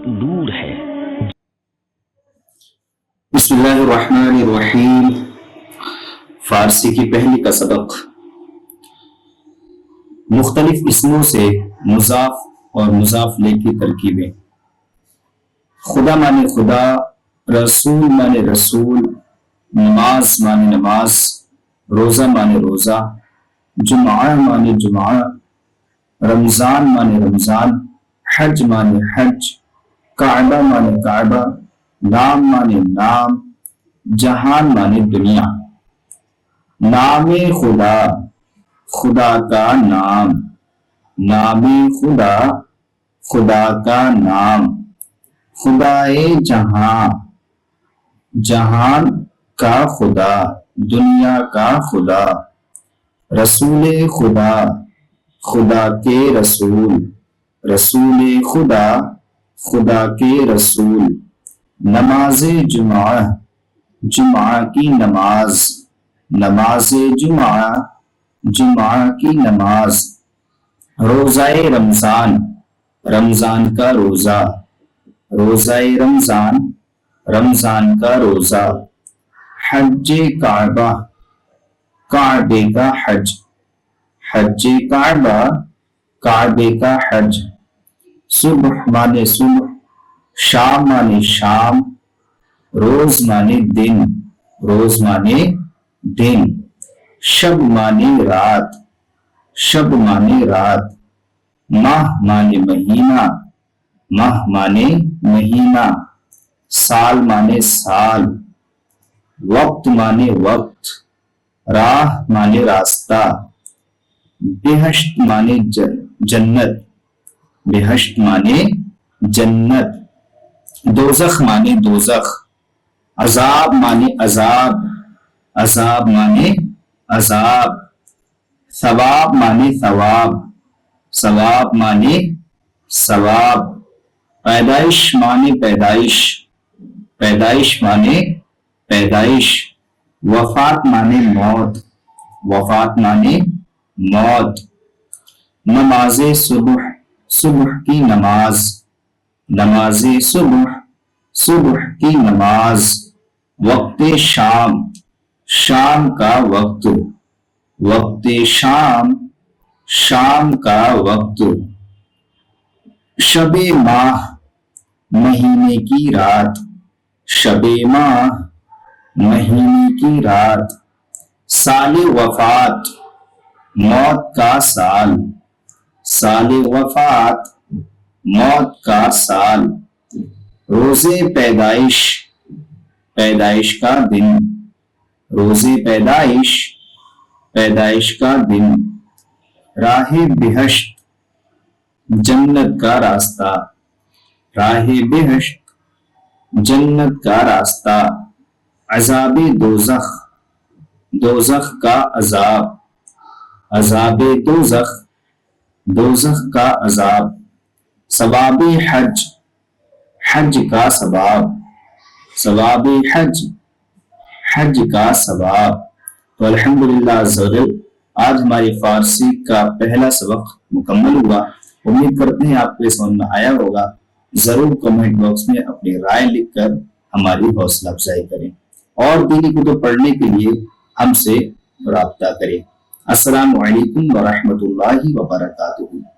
دور ہے۔ بسم اللہ الرحمن الرحیم۔ فارسی کی پہلی کا سبق۔ مختلف اسموں سے مضاف اور مضاف الیہ کی ترکیبیں۔ خدا مانے خدا، رسول مانے رسول، نماز مانے نماز، روزہ مانے روزہ، جمعہ مانے جمعہ، رمضان مانے رمضان، حج مانے حج، کعبہ مانے کعبہ، نام مانے نام، جہان مانے دنیا۔ نام خدا، خدا کا نام، نام خدا، خدا کا نام، خدائے جہاں، جہان کا خدا، دنیا کا خدا۔ رسول خدا، خدا کے رسول، رسول خدا، خدا کے رسول۔ نماز جمعہ، جمعہ کی نماز، نماز جمعہ، جمعہ کی نماز۔ روزہ رمضان، رمضان کا روزہ، روزہ رمضان، رمضان کا روزہ۔ حج کعبہ، کعبے کا حج، حج کعبہ، کعبے کا حج۔ صبح مانے صبح، شام مانے شام، روز مانے دن، روز مانے دن۔ شب مانے رات، شب مانے رات۔ ماہ مانے مہینہ، ماہ مانے مہینہ۔ سال مانے سال، وقت مانے وقت، راہ مانے راستہ۔ بہشت مانے جنت، بہشت مانے جنت۔ دوزخ مانے دوزخ، عذاب مانے عذاب، عذاب مانے عذاب۔ ثواب مانے ثواب، ثواب مانے ثواب۔ پیدائش مانے پیدائش، پیدائش مانے پیدائش۔ وفات مانے موت، وفات مانے موت۔ نماز صبح، صبح کی نماز، نماز صبح، صبح کی نماز۔ وقت شام، شام کا وقت، وقت شام، شام کا وقت۔ شب ماہ، مہینے کی رات، شب ماہ، مہینے کی رات۔ سال وفات، موت کا سال، سال وفات، موت کا سال۔ روزے پیدائش، پیدائش کا دن، روزے پیدائش، پیدائش کا دن۔ راہ بہشت، جنت کا راستہ، راہ بہشت، جنت کا راستہ۔ عذاب دوزخ، دوزخ کا عذاب، عذاب دوزخ، دوزخ کا عذاب۔ ثواب حج، حج کا ثواب، ثواب حج، حج کا ثواب۔ تو الحمدللہ عز و جل آج ہماری فارسی کا پہلا سبق مکمل ہوا۔ امید کرتے ہیں آپ کو سمجھ میں آیا ہوگا۔ ضرور کمنٹ باکس میں اپنی رائے لکھ کر ہماری حوصلہ افزائی کریں اور دینی کتب پڑھنے کے لیے ہم سے رابطہ کریں۔ السلام علیکم ورحمۃ اللہ وبرکاتہ۔